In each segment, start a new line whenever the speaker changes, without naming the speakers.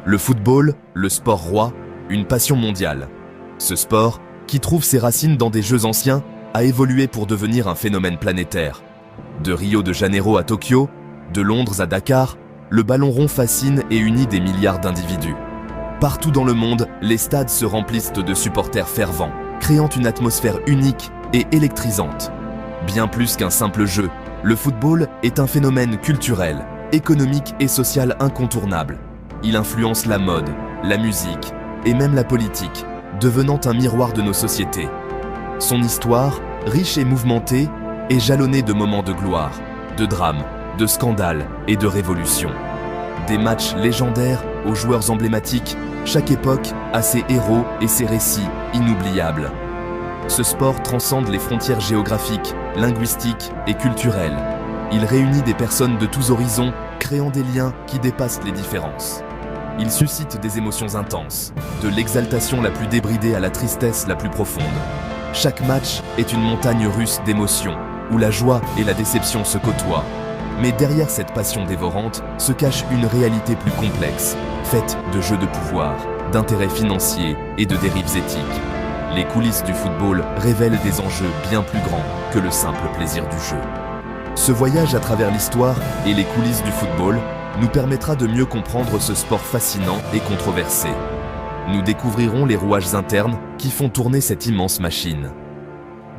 Le football, le sport roi, une passion mondiale. Ce sport, qui trouve ses racines dans des jeux anciens, a évolué pour devenir un phénomène planétaire. De Rio de Janeiro à Tokyo, de Londres à Dakar, le ballon rond fascine et unit des milliards d'individus. Partout dans le monde, les stades se remplissent de supporters fervents, créant une atmosphère unique et électrisante. Bien plus qu'un simple jeu, le football est un phénomène culturel, économique et social incontournable. Il influence la mode, la musique et même la politique, devenant un miroir de nos sociétés. Son histoire, riche et mouvementée, est jalonnée de moments de gloire, de drames, de scandales et de révolutions. Des matchs légendaires aux joueurs emblématiques, chaque époque a ses héros et ses récits inoubliables. Ce sport transcende les frontières géographiques, linguistiques et culturelles. Il réunit des personnes de tous horizons, créant des liens qui dépassent les différences. Il suscite des émotions intenses, de l'exaltation la plus débridée à la tristesse la plus profonde. Chaque match est une montagne russe d'émotions, où la joie et la déception se côtoient. Mais derrière cette passion dévorante se cache une réalité plus complexe, faite de jeux de pouvoir, d'intérêts financiers et de dérives éthiques. Les coulisses du football révèlent des enjeux bien plus grands que le simple plaisir du jeu. Ce voyage à travers l'histoire et les coulisses du football nous permettra de mieux comprendre ce sport fascinant et controversé. Nous découvrirons les rouages internes qui font tourner cette immense machine.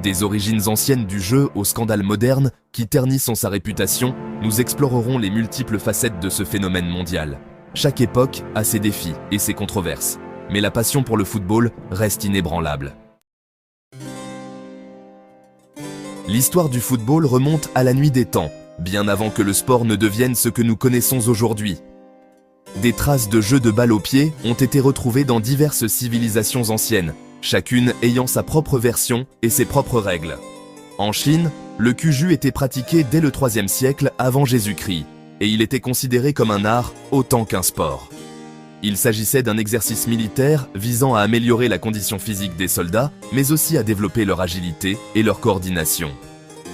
Des origines anciennes du jeu aux scandales modernes qui ternissent sa réputation, nous explorerons les multiples facettes de ce phénomène mondial. Chaque époque a ses défis et ses controverses, mais la passion pour le football reste inébranlable. L'histoire du football remonte à la nuit des temps, bien avant que le sport ne devienne ce que nous connaissons aujourd'hui. Des traces de jeux de balle au pied ont été retrouvées dans diverses civilisations anciennes, chacune ayant sa propre version et ses propres règles. En Chine, le cuju était pratiqué dès le IIIe siècle avant Jésus-Christ, et il était considéré comme un art autant qu'un sport. Il s'agissait d'un exercice militaire visant à améliorer la condition physique des soldats, mais aussi à développer leur agilité et leur coordination.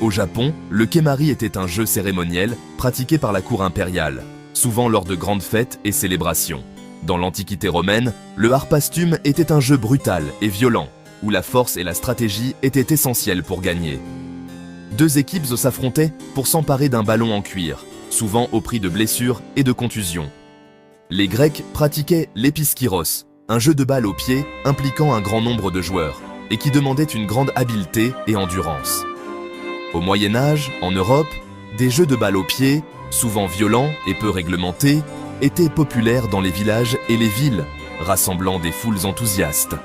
Au Japon, le kemari était un jeu cérémoniel pratiqué par la cour impériale, souvent lors de grandes fêtes et célébrations. Dans l'Antiquité romaine, le harpastume était un jeu brutal et violent, où la force et la stratégie étaient essentielles pour gagner. Deux équipes s'affrontaient pour s'emparer d'un ballon en cuir, souvent au prix de blessures et de contusions. Les Grecs pratiquaient l'épiskyros, un jeu de balle au pied impliquant un grand nombre de joueurs, et qui demandait une grande habileté et endurance. Au Moyen-Âge, en Europe, des jeux de balle au pied, souvent violents et peu réglementés, étaient populaires dans les villages et les villes, rassemblant des foules enthousiastes.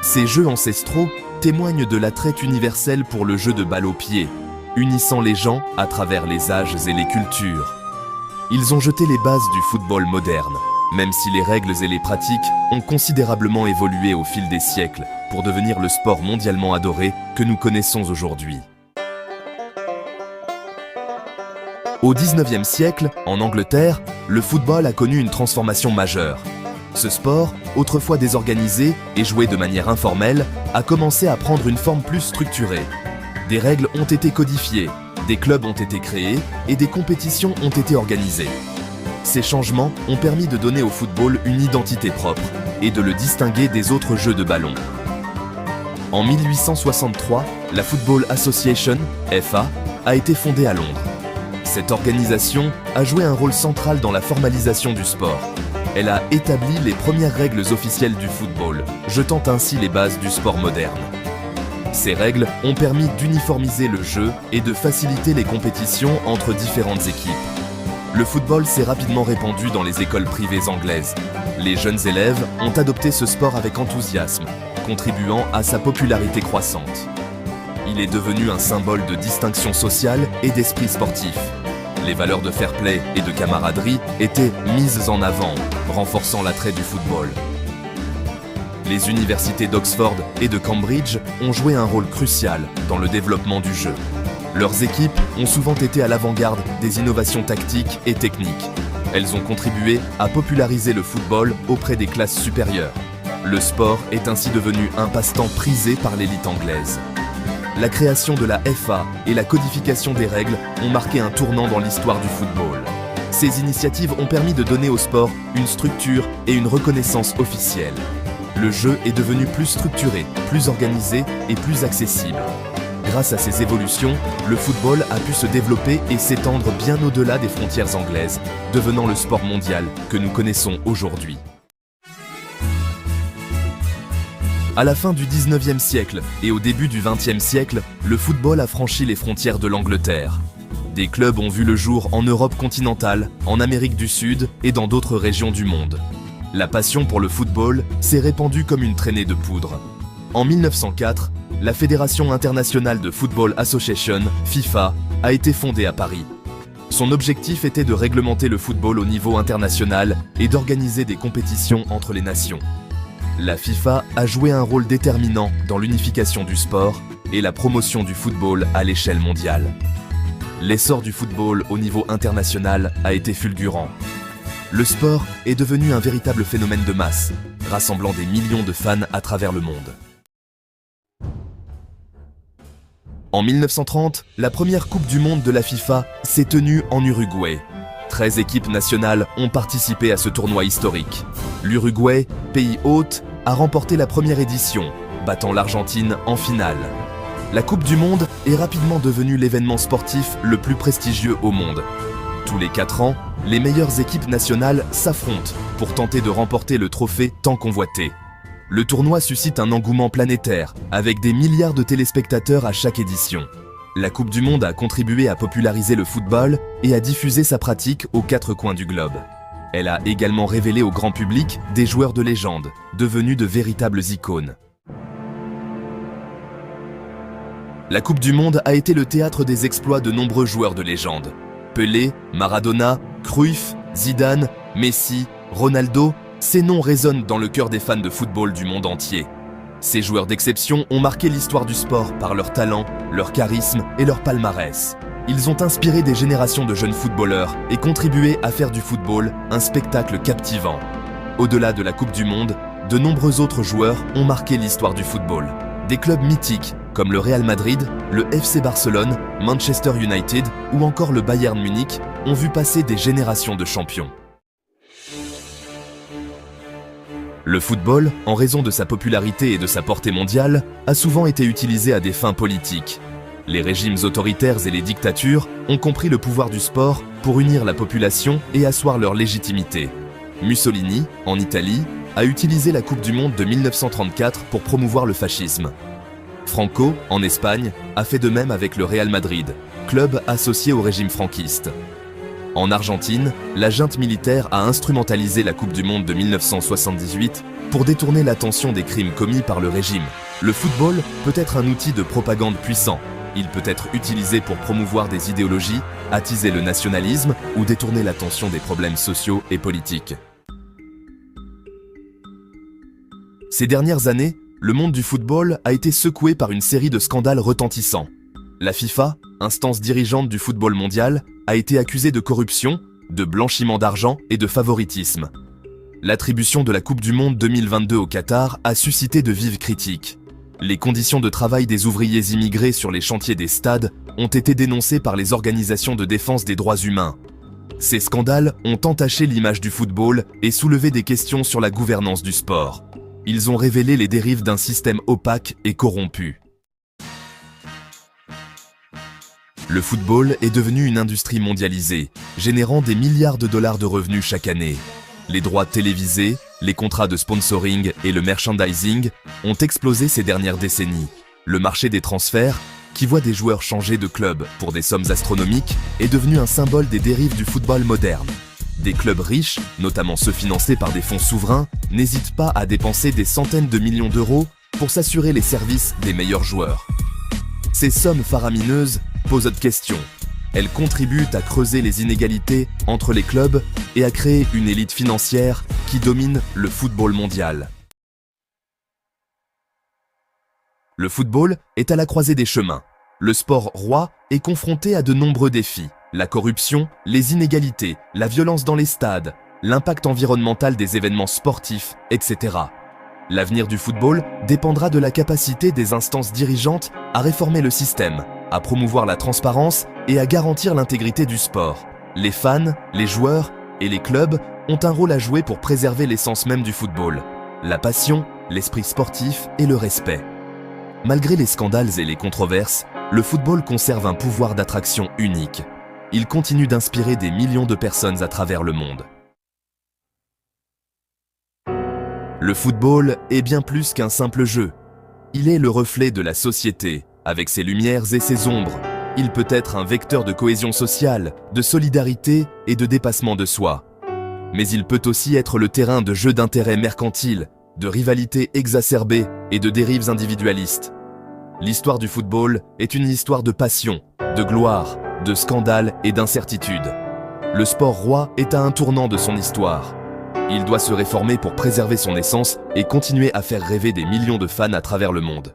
Ces jeux ancestraux témoignent de l'attrait universel pour le jeu de balle au pied, unissant les gens à travers les âges et les cultures. Ils ont jeté les bases du football moderne, même si les règles et les pratiques ont considérablement évolué au fil des siècles pour devenir le sport mondialement adoré que nous connaissons aujourd'hui. Au XIXe siècle, en Angleterre, le football a connu une transformation majeure. Ce sport, autrefois désorganisé et joué de manière informelle, a commencé à prendre une forme plus structurée. Des règles ont été codifiées, des clubs ont été créés et des compétitions ont été organisées. Ces changements ont permis de donner au football une identité propre et de le distinguer des autres jeux de ballon. En 1863, la Football Association, FA, a été fondée à Londres. Cette organisation a joué un rôle central dans la formalisation du sport. Elle a établi les premières règles officielles du football, jetant ainsi les bases du sport moderne. Ces règles ont permis d'uniformiser le jeu et de faciliter les compétitions entre différentes équipes. Le football s'est rapidement répandu dans les écoles privées anglaises. Les jeunes élèves ont adopté ce sport avec enthousiasme, contribuant à sa popularité croissante. Il est devenu un symbole de distinction sociale et d'esprit sportif. Les valeurs de fair play et de camaraderie étaient mises en avant, renforçant l'attrait du football. Les universités d'Oxford et de Cambridge ont joué un rôle crucial dans le développement du jeu. Leurs équipes ont souvent été à l'avant-garde des innovations tactiques et techniques. Elles ont contribué à populariser le football auprès des classes supérieures. Le sport est ainsi devenu un passe-temps prisé par l'élite anglaise. La création de la FA et la codification des règles ont marqué un tournant dans l'histoire du football. Ces initiatives ont permis de donner au sport une structure et une reconnaissance officielle. Le jeu est devenu plus structuré, plus organisé et plus accessible. Grâce à ces évolutions, le football a pu se développer et s'étendre bien au-delà des frontières anglaises, devenant le sport mondial que nous connaissons aujourd'hui. À la fin du 19e siècle et au début du 20e siècle, le football a franchi les frontières de l'Angleterre. Des clubs ont vu le jour en Europe continentale, en Amérique du Sud et dans d'autres régions du monde. La passion pour le football s'est répandue comme une traînée de poudre. En 1904, la Fédération internationale de Football Association, FIFA, a été fondée à Paris. Son objectif était de réglementer le football au niveau international et d'organiser des compétitions entre les nations. La FIFA a joué un rôle déterminant dans l'unification du sport et la promotion du football à l'échelle mondiale. L'essor du football au niveau international a été fulgurant. Le sport est devenu un véritable phénomène de masse, rassemblant des millions de fans à travers le monde. En 1930, la première Coupe du Monde de la FIFA s'est tenue en Uruguay. 13 équipes nationales ont participé à ce tournoi historique. L'Uruguay, pays hôte, a remporté la première édition, battant l'Argentine en finale. La Coupe du Monde est rapidement devenue l'événement sportif le plus prestigieux au monde. Tous les 4 ans, les meilleures équipes nationales s'affrontent pour tenter de remporter le trophée tant convoité. Le tournoi suscite un engouement planétaire, avec des milliards de téléspectateurs à chaque édition. La Coupe du Monde a contribué à populariser le football et à diffuser sa pratique aux 4 coins du globe. Elle a également révélé au grand public des joueurs de légende, devenus de véritables icônes. La Coupe du Monde a été le théâtre des exploits de nombreux joueurs de légende. Pelé, Maradona, Cruyff, Zidane, Messi, Ronaldo, ces noms résonnent dans le cœur des fans de football du monde entier. Ces joueurs d'exception ont marqué l'histoire du sport par leur talent, leur charisme et leur palmarès. Ils ont inspiré des générations de jeunes footballeurs et contribué à faire du football un spectacle captivant. Au-delà de la Coupe du Monde, de nombreux autres joueurs ont marqué l'histoire du football. Des clubs mythiques comme le Real Madrid, le FC Barcelone, Manchester United ou encore le Bayern Munich ont vu passer des générations de champions. Le football, en raison de sa popularité et de sa portée mondiale, a souvent été utilisé à des fins politiques. Les régimes autoritaires et les dictatures ont compris le pouvoir du sport pour unir la population et asseoir leur légitimité. Mussolini, en Italie, a utilisé la Coupe du Monde de 1934 pour promouvoir le fascisme. Franco, en Espagne, a fait de même avec le Real Madrid, club associé au régime franquiste. En Argentine, la junte militaire a instrumentalisé la Coupe du Monde de 1978 pour détourner l'attention des crimes commis par le régime. Le football peut être un outil de propagande puissant. Il peut être utilisé pour promouvoir des idéologies, attiser le nationalisme ou détourner l'attention des problèmes sociaux et politiques. Ces dernières années, le monde du football a été secoué par une série de scandales retentissants. La FIFA, instance dirigeante du football mondial, a été accusée de corruption, de blanchiment d'argent et de favoritisme. L'attribution de la Coupe du Monde 2022 au Qatar a suscité de vives critiques. Les conditions de travail des ouvriers immigrés sur les chantiers des stades ont été dénoncées par les organisations de défense des droits humains. Ces scandales ont entaché l'image du football et soulevé des questions sur la gouvernance du sport. Ils ont révélé les dérives d'un système opaque et corrompu. Le football est devenu une industrie mondialisée, générant des milliards de dollars de revenus chaque année. Les droits télévisés, les contrats de sponsoring et le merchandising ont explosé ces dernières décennies. Le marché des transferts, qui voit des joueurs changer de club pour des sommes astronomiques, est devenu un symbole des dérives du football moderne. Des clubs riches, notamment ceux financés par des fonds souverains, n'hésitent pas à dépenser des centaines de millions d'euros pour s'assurer les services des meilleurs joueurs. Ces sommes faramineuses posent d'autres questions. Elles contribuent à creuser les inégalités entre les clubs et à créer une élite financière qui domine le football mondial. Le football est à la croisée des chemins. Le sport roi est confronté à de nombreux défis. La corruption, les inégalités, la violence dans les stades, l'impact environnemental des événements sportifs, etc. L'avenir du football dépendra de la capacité des instances dirigeantes à réformer le système, à promouvoir la transparence et à garantir l'intégrité du sport. Les fans, les joueurs et les clubs ont un rôle à jouer pour préserver l'essence même du football, la passion, l'esprit sportif et le respect. Malgré les scandales et les controverses, le football conserve un pouvoir d'attraction unique. Il continue d'inspirer des millions de personnes à travers le monde. Le football est bien plus qu'un simple jeu. Il est le reflet de la société, avec ses lumières et ses ombres. Il peut être un vecteur de cohésion sociale, de solidarité et de dépassement de soi. Mais il peut aussi être le terrain de jeux d'intérêts mercantiles, de rivalités exacerbées et de dérives individualistes. L'histoire du football est une histoire de passion, de gloire, de scandale et d'incertitude. Le sport roi est à un tournant de son histoire. Il doit se réformer pour préserver son essence et continuer à faire rêver des millions de fans à travers le monde.